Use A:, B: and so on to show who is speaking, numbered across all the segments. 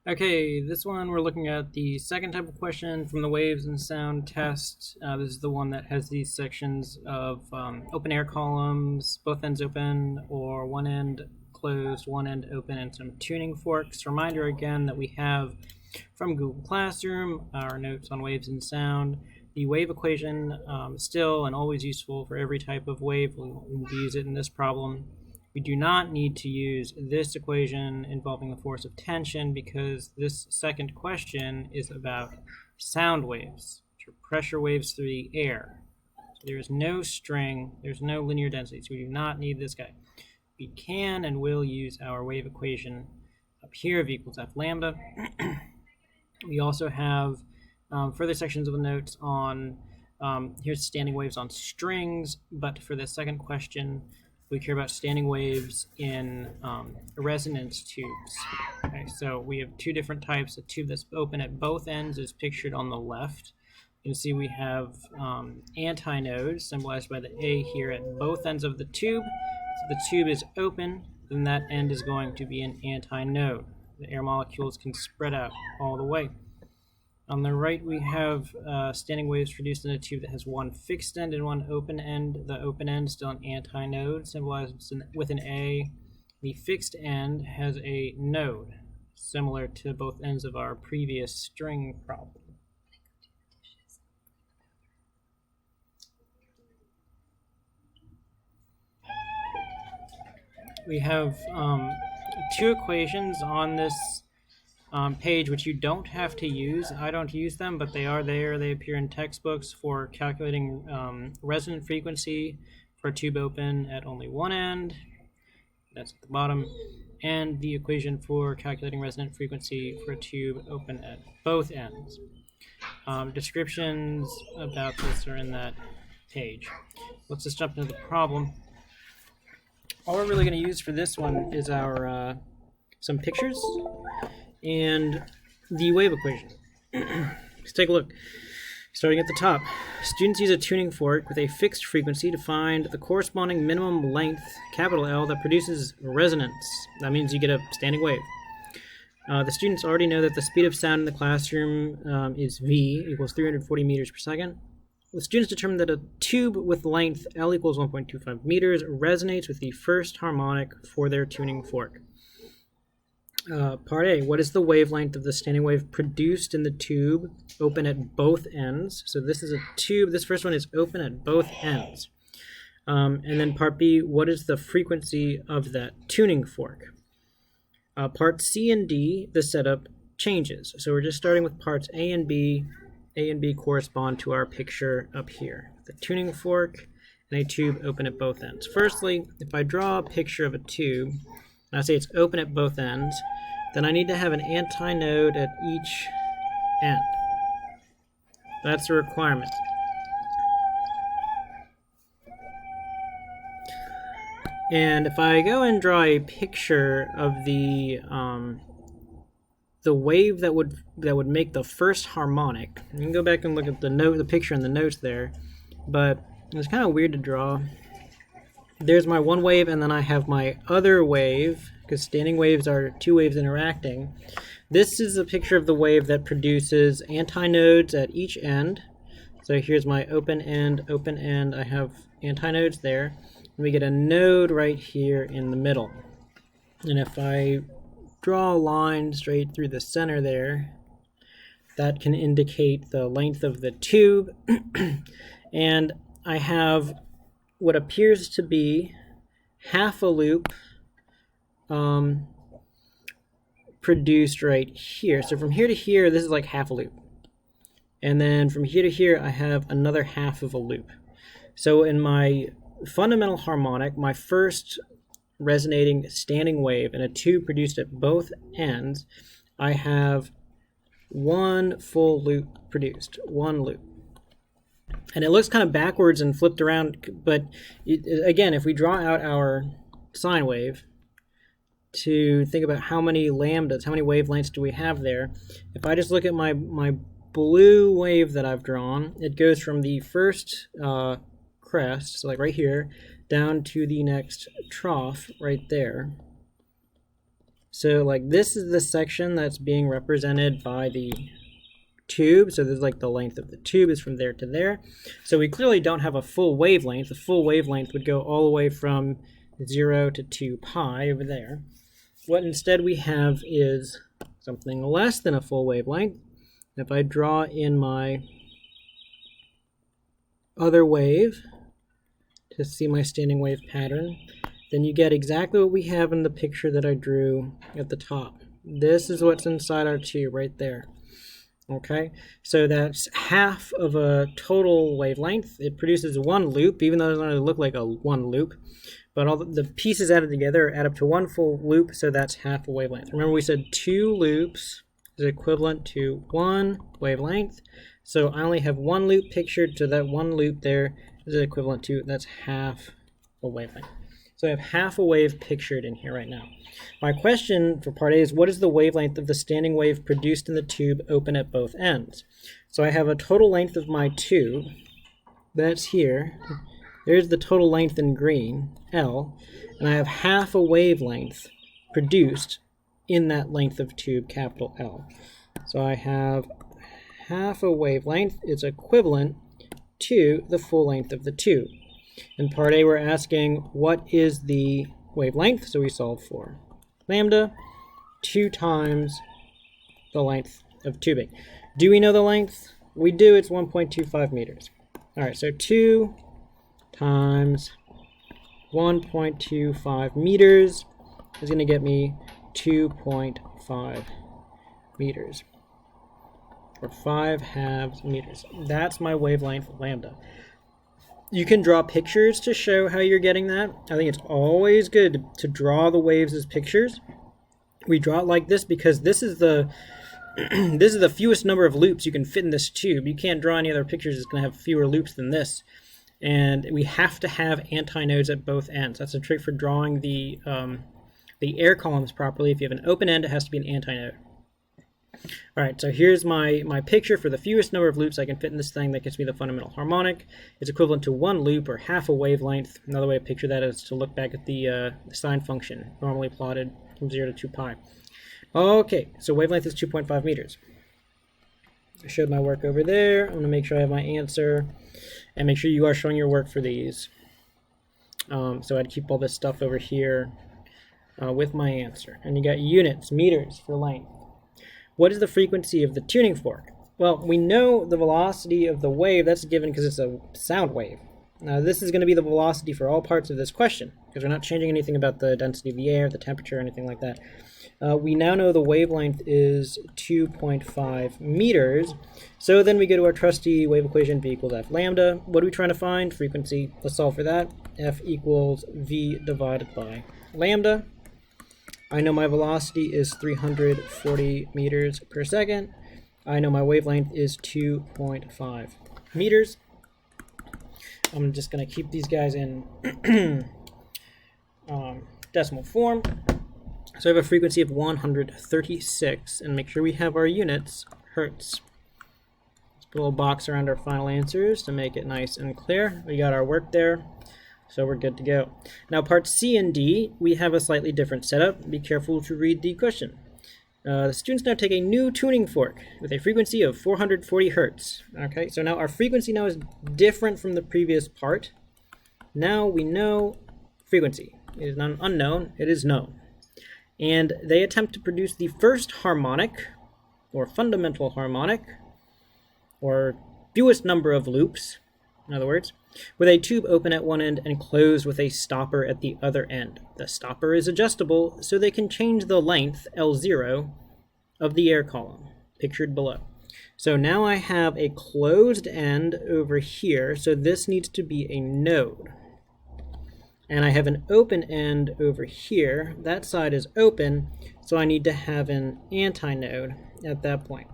A: Okay, this one we're looking at the second type of question from the waves and sound test. This is the one that has these sections of open air columns, both ends open, or one end closed, one end open, and some tuning forks. Reminder again that we have from Google Classroom our notes on waves and sound. The wave equation is still and always useful for every type of wave. We'll use it in this problem. We do not need to use this equation involving the force of tension because this second question is about sound waves, which are pressure waves through the air. So there is no string, there's no linear density, so we do not need this guy. We can and will use our wave equation up here, V equals F lambda. We also have further sections of the notes on, here's standing waves on strings, but for the second question, we care about standing waves in resonance tubes. Okay, so we have two different types. A tube that's open at both ends is pictured on the left. You can see we have antinodes, symbolized by the A here, at both ends of the tube. If the tube is open, then that end is going to be an antinode. The air molecules can spread out all the way. On the right, we have standing waves produced in a tube that has one fixed end and one open end. The open end is still an antinode, symbolized with an A. The fixed end has a node, similar to both ends of our previous string problem. We have two equations on this page which you don't have to use. I don't use them, but they are there. They appear in textbooks for calculating resonant frequency for a tube open at only one end. That's at the bottom. And the equation for calculating resonant frequency for a tube open at both ends. Descriptions about this are in that page. Let's just jump into the problem. All we're really going to use for this one is our some pictures and the wave equation. Let's take a look. Starting at the top, students use a tuning fork with a fixed frequency to find the corresponding minimum length, capital L, that produces resonance. That means you get a standing wave. The students already know that the speed of sound in the classroom is V equals 340 meters per second. The students determined that a tube with length L equals 1.25 meters resonates with the first harmonic for their tuning fork. Part A, what is the wavelength of the standing wave produced in the tube open at both ends? So this is a tube, this first one is open at both ends. And then part B, what is the frequency of that tuning fork? Part C and D, the setup changes. So we're just starting with parts A and B. A and B correspond to our picture up here. The tuning fork and a tube open at both ends. Firstly, if I draw a picture of a tube, and I say it's open at both ends, then I need to have an antinode at each end. That's a requirement. And if I go and draw a picture of the wave that would make the first harmonic, you can go back and look at the picture in the notes there, but it's kind of weird to draw. There's my one wave, and then I have my other wave, because standing waves are two waves interacting. This is a picture of the wave that produces antinodes at each end. So here's my open end. I have antinodes there. And we get a node right here in the middle. And if I draw a line straight through the center there, that can indicate the length of the tube. And I have what appears to be half a loop produced right here. So from here to here, this is like half a loop. And then from here to here, I have another half of a loop. So in my fundamental harmonic, my first resonating standing wave in a tube produced at both ends, I have one full loop produced, one loop. And it looks kind of backwards and flipped around, but again, if we draw out our sine wave to think about how many lambdas, how many wavelengths do we have there, if I just look at my blue wave that I've drawn, it goes from the first crest, so like right here, down to the next trough right there. So like this is the section that's being represented by the tube. So there's like the length of the tube is from there to there. So we clearly don't have a full wavelength. The full wavelength would go all the way from 0 to 2 pi over there. What instead we have is something less than a full wavelength. If I draw in my other wave to see my standing wave pattern, then you get exactly what we have in the picture that I drew at the top. This is what's inside our tube right there. Okay, so that's half of a total wavelength. It produces one loop, even though it doesn't really look like a one loop. But all the pieces added together add up to one full loop, so that's half a wavelength. Remember we said 2 loops is equivalent to 1 wavelength. So I only have 1 loop pictured, so that 1 loop there is equivalent to, that's half a wavelength. So I have half a wave pictured in here right now. My question for part A is, what is the wavelength of the standing wave produced in the tube open at both ends? So I have a total length of my tube. That's here. There's the total length in green, L. And I have half a wavelength produced in that length of tube, capital L. So I have half a wavelength is equivalent to the full length of the tube. In part A, we're asking what is the wavelength, so we solve for lambda 2 times the length of tubing. Do we know the length? We do. It's 1.25 meters. All right, so 2 times 1.25 meters is going to get me 2.5 meters, or 5/2 meters. That's my wavelength lambda. You can draw pictures to show how you're getting that. I think it's always good to draw the waves as pictures. We draw it like this because this is the this is the fewest number of loops you can fit in this tube. You can't draw any other pictures that's going to have fewer loops than this. And we have to have antinodes at both ends. That's a trick for drawing the air columns properly. If you have an open end, it has to be an antinode. All right, so here's my picture for the fewest number of loops I can fit in this thing. That gives me the fundamental harmonic. It's equivalent to 1 loop, or half a wavelength. Another way to picture that is to look back at the sine function, normally plotted from 0 to 2 pi. Okay, so wavelength is 2.5 meters. I showed my work over there. I'm going to make sure I have my answer, and make sure you are showing your work for these. So I'd keep all this stuff over here with my answer. And you got units, meters for length. What is the frequency of the tuning fork? Well, we know the velocity of the wave. That's given because it's a sound wave. Now, this is going to be the velocity for all parts of this question, because we're not changing anything about the density of the air, the temperature, or anything like that. We now know the wavelength is 2.5 meters. So then we go to our trusty wave equation, v equals f lambda. What are we trying to find? Frequency. Let's solve for that. F equals v divided by lambda. I know my velocity is 340 meters per second. I know my wavelength is 2.5 meters. I'm just going to keep these guys in decimal form. So I have a frequency of 136, and make sure we have our units, hertz. Let's put a little box around our final answers to make it nice and clear. We got our work there. So we're good to go. Now parts C and D, we have a slightly different setup. Be careful to read the question. The students now take a new tuning fork with a frequency of 440 hertz. Okay, so now our frequency now is different from the previous part. Now we know frequency. It is not unknown, it is known. And they attempt to produce the first harmonic, or fundamental harmonic, or fewest number of loops, in other words, with a tube open at one end and closed with a stopper at the other end. The stopper is adjustable, so they can change the length, L0, of the air column, pictured below. So now I have a closed end over here, so this needs to be a node. And I have an open end over here. That side is open, so I need to have an antinode at that point.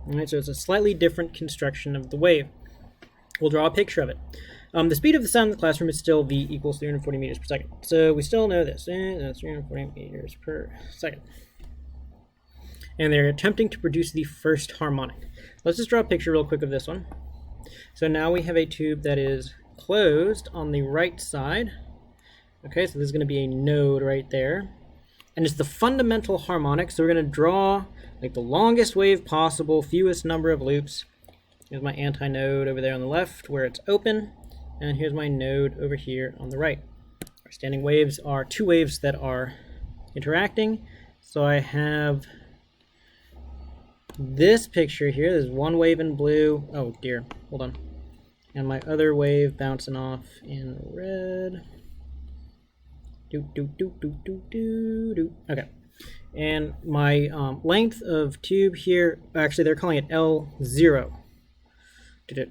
A: All right, so it's a slightly different construction of the wave. We'll draw a picture of it. The speed of the sound in the classroom is still v equals 340 meters per second. So we still know this. That's 340 meters per second. And they're attempting to produce the first harmonic. Let's just draw a picture real quick of this one. So now we have a tube that is closed on the right side. Okay, so this is going to be a node right there. and it's the fundamental harmonic. So we're going to draw like the longest wave possible, fewest number of loops. Here's my antinode over there on the left where it's open, and here's my node over here on the right. Our standing waves are two waves that are interacting. So I have this picture here. There's one wave in blue. Oh dear, hold on. And my other wave bouncing off in red. Okay. And my length of tube here, actually they're calling it L0.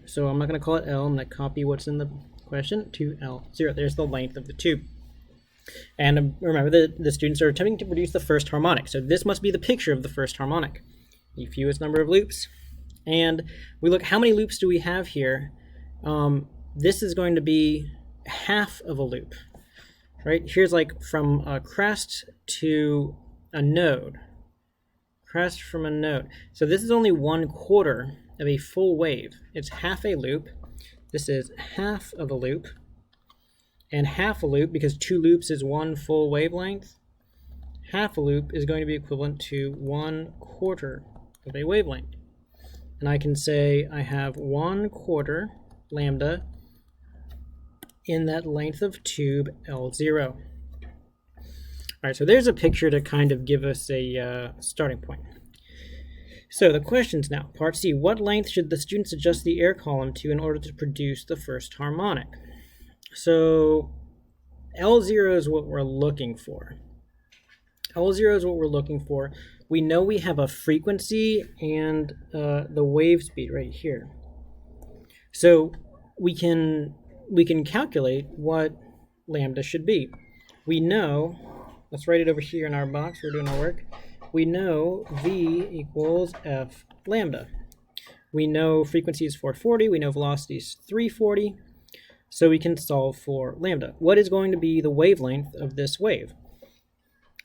A: So I'm not going to call it L. I'm going to copy what's in the question to L0. There's the length of the tube. And remember that the students are attempting to produce the first harmonic. So this must be the picture of the first harmonic. The fewest number of loops. And we look, how many loops do we have here? This is going to be half of a loop. Right? Here's like from a crest to a node. Crest from a node. So this is only 1/4 of a full wave. It's half a loop. This is half of a loop. And half a loop, because 2 loops is 1 full wavelength, half a loop is going to be equivalent to 1/4 of a wavelength. And I can say I have 1/4 lambda in that length of tube L0. All right, so there's a picture to kind of give us a starting point. So the questions now, part C, what length should the students adjust the air column to in order to produce the first harmonic? So L0 is what we're looking for. L0 is what we're looking for. We know we have a frequency and the wave speed right here. So we can calculate what lambda should be. We know, let's write it over here in our box, we're doing our work. We know V equals F lambda. We know frequency is 440, we know velocity is 340, so we can solve for lambda. What is going to be the wavelength of this wave?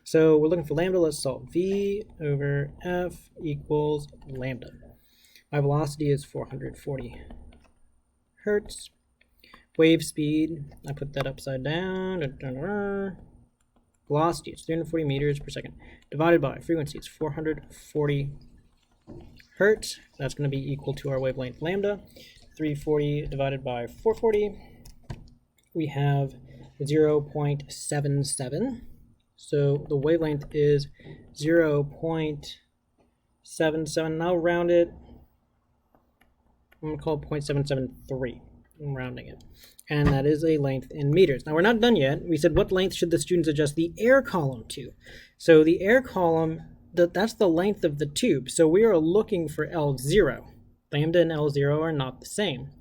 A: So we're looking for lambda, let's solve. V over F equals lambda. My velocity is 440 hertz. Wave speed, I put that upside down. Velocity is 340 meters per second. Divided by frequency is 440 hertz. That's going to be equal to our wavelength lambda. 340 divided by 440. We have 0.77. So the wavelength is 0.77. I'll round it. I'm going to call it 0.773. I'm rounding it. And that is a length in meters. Now we're not done yet. We said what length should the students adjust the air column to? So the air column, that's the length of the tube. So we are looking for L0. Lambda and L0 are not the same.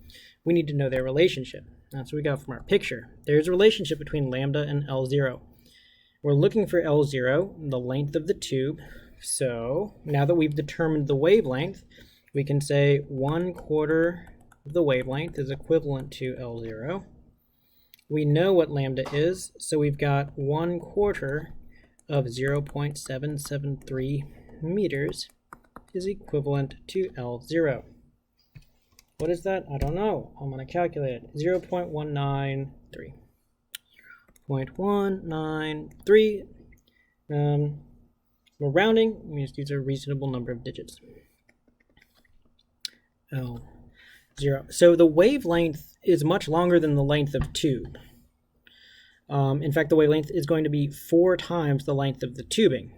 A: We need to know their relationship. That's what we got from our picture. There's a relationship between lambda and L0. We're looking for L0, the length of the tube. So now that we've determined the wavelength, we can say 1/4 of the wavelength is equivalent to L0. We know what lambda is, so we've got 1/4 of 0.773 meters is equivalent to L0. What is that? I don't know. I'm going to calculate it. 0.193. 0.193. We're rounding. It means these are a reasonable number of digits. L0. So the wavelength is much longer than the length of tube. In fact, the wavelength is going to be 4 times the length of the tubing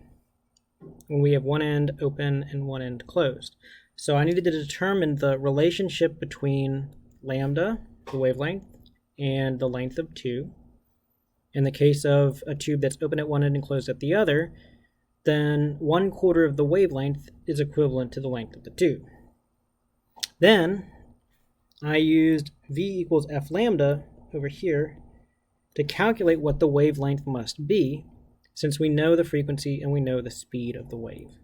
A: when we have one end open and one end closed. So I needed to determine the relationship between lambda, the wavelength, and the length of tube. In the case of a tube that's open at one end and closed at the other, then 1/4 of the wavelength is equivalent to the length of the tube. Then I used V equals F lambda over here to calculate what the wavelength must be, since we know the frequency and we know the speed of the wave.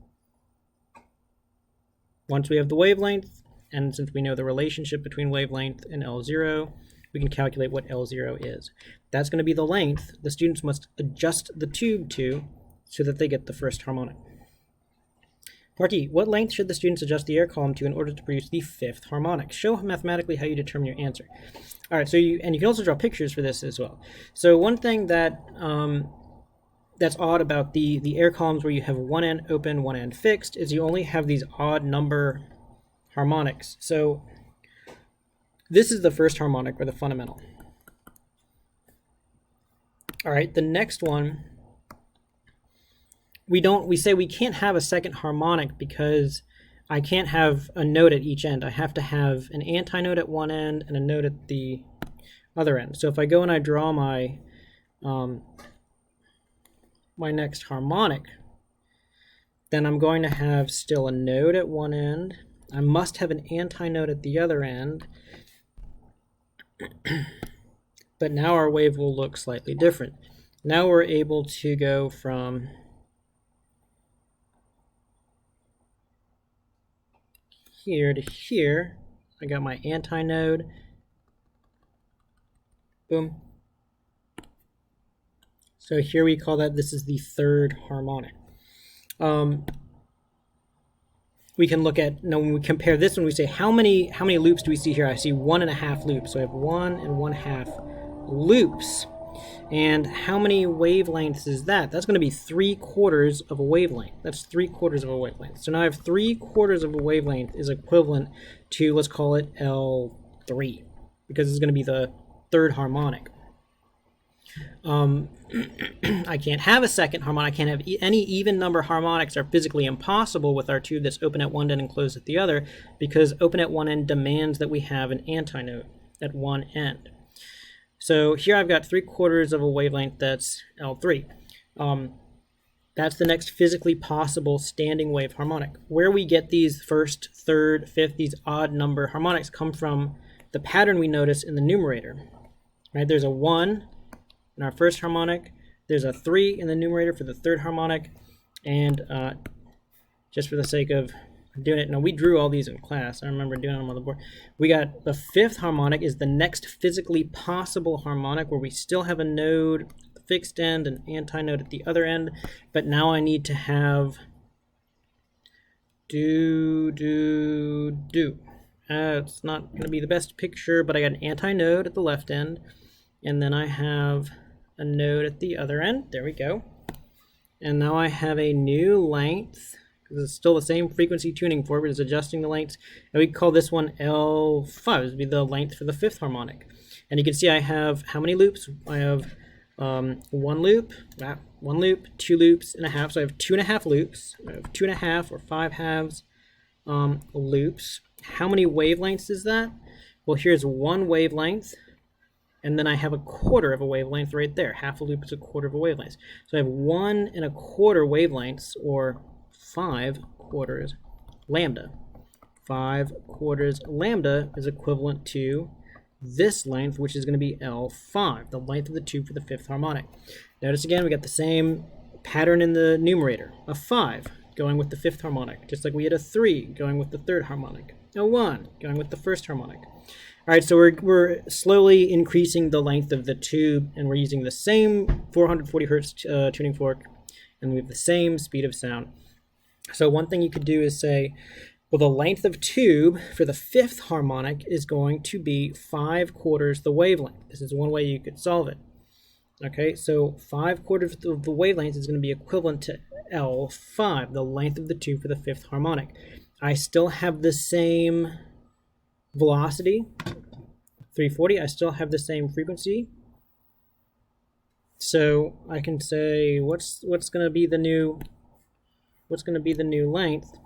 A: Once we have the wavelength, and since we know the relationship between wavelength and L0, we can calculate what L0 is. That's going to be the length the students must adjust the tube to so that they get the first harmonic. Part E, what length should the students adjust the air column to in order to produce the 5th harmonic? Show mathematically how you determine your answer. All right, so you can also draw pictures for this as well. So one thing that that's odd about the air columns where you have one end open, one end fixed, is you only have these odd number harmonics. So this is the first harmonic, or the fundamental. All right, the next one, we say we can't have a second harmonic because I can't have a note at each end. I have to have an antinote at one end and a note at the other end. So if I go and I draw my my next harmonic, then I'm going to have still a note at one end. I must have an antinote at the other end. But now our wave will look slightly different. Now we're able to go from here to here. I got my antinode. Boom. So here we call that, this is the third harmonic. We can look at, when we compare this one, we say how many loops do we see here? I see 1.5 loops. So I have 1 1/2 loops. And how many wavelengths is that? That's going to be 3/4 of a wavelength. That's 3/4 of a wavelength. So now I have 3/4 of a wavelength is equivalent to, let's call it L3, because it's going to be the third harmonic. I can't have a second harmonic. I can't have any even number harmonics. Are physically impossible with our tube that's open at one end and closed at the other, because open at one end demands that we have an antinote at one end. So here I've got 3/4 of a wavelength, that's L3. That's the next physically possible standing wave harmonic. Where we get these first, third, fifth, these odd number harmonics come from the pattern we notice in the numerator. Right? There's a 1 in our first harmonic, there's a 3 in the numerator for the third harmonic, and just for the sake of doing it, now we drew all these in class, I remember doing them on the board. We got the fifth harmonic is the next physically possible harmonic, where we still have a node at the fixed end, an antinode at the other end, but now I need to have do. It's not going to be the best picture, but I got an antinode at the left end, and then I have a node at the other end. There we go. And now I have a new length, because it's still the same frequency tuning for it, but it's adjusting the lengths. And we call this one L5. This would be the length for the fifth harmonic. And you can see I have how many loops? I have one loop, 2 loops and a half. So I have 2.5 loops. I have 2.5 or 5 halves loops. How many wavelengths is that? Well, here's one wavelength. And then I have 1/4 of a wavelength right there. Half a loop is 1/4 of a wavelength. So I have 1 1/4 wavelengths, or 5/4 lambda. 5/4 lambda is equivalent to this length, which is going to be L5, the length of the tube for the fifth harmonic. Notice again, we got the same pattern in the numerator. A 5 going with the fifth harmonic, just like we had a 3 going with the third harmonic. A 1 going with the first harmonic. All right, so we're slowly increasing the length of the tube, and we're using the same 440 hertz tuning fork, and we have the same speed of sound. So one thing you could do is say, well, the length of tube for the fifth harmonic is going to be 5/4 the wavelength. This is one way you could solve it. Okay, so 5/4 of the wavelength is going to be equivalent to L5, the length of the tube for the fifth harmonic. I still have the same velocity, 340. I still have the same frequency. So I can say what's going to be the new length?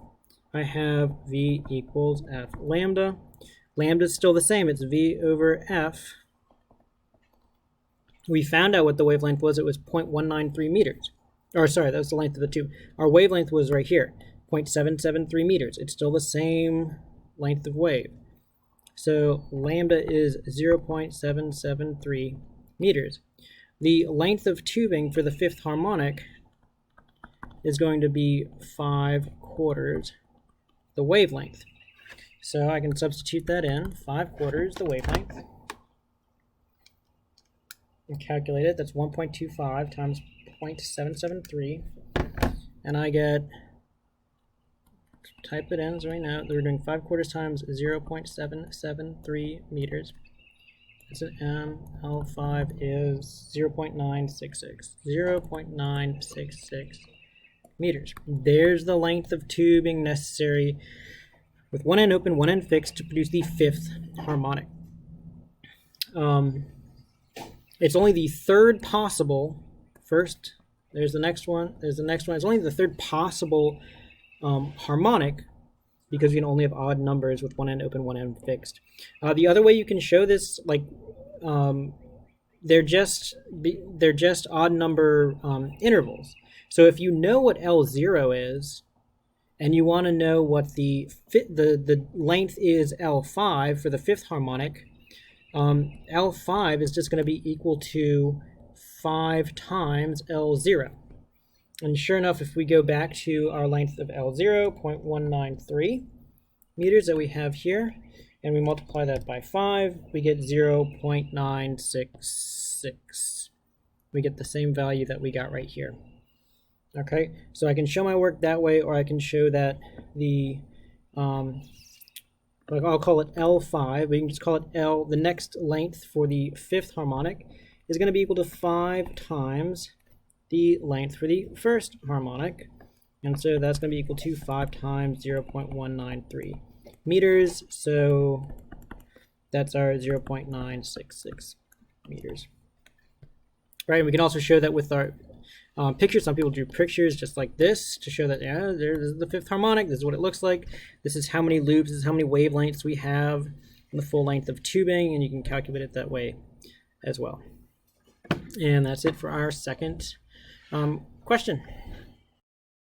A: I have V equals F lambda. Lambda is still the same. It's V over F. We found out what the wavelength was. It was 0.193 meters. Or sorry, that was the length of the tube. Our wavelength was right here, 0.773 meters. It's still the same length of wave. So lambda is 0.773 meters. The length of tubing for the fifth harmonic is going to be 5/4 the wavelength. So I can substitute that in, 5/4 the wavelength, and calculate it. That's 1.25 times 0.773, and I get, type it in right now, we're doing 5/4 times 0.773 meters. It's an M. L5 is 0.966. 0.966 meters. There's the length of tubing necessary with one end open, one end fixed to produce the fifth harmonic. It's only the third possible. First, there's the next one. There's the next one. It's only the third possible harmonic because you can only have odd numbers with one end open, one end fixed. The other way you can show this, like they're just odd number intervals. So if you know what L0 is, and you want to know what the length is L5 for the fifth harmonic, L5 is just going to be equal to 5 times L0. And sure enough, if we go back to our length of L0, 0.193 meters that we have here, and we multiply that by 5, we get 0.966. We get the same value that we got right here. Okay, so I can show my work that way, or I can show that the, I'll call it L5, we can just call it L, the next length for the fifth harmonic is going to be equal to 5 times the length for the first harmonic. And so that's going to be equal to 5 times 0.193 meters. So that's our 0.966 meters. Right, and we can also show that with our pictures. Some people do pictures just like this to show that, yeah, there's the fifth harmonic. This is what it looks like. This is how many loops, this is how many wavelengths we have in the full length of tubing, and you can calculate it that way as well. And that's it for our second question.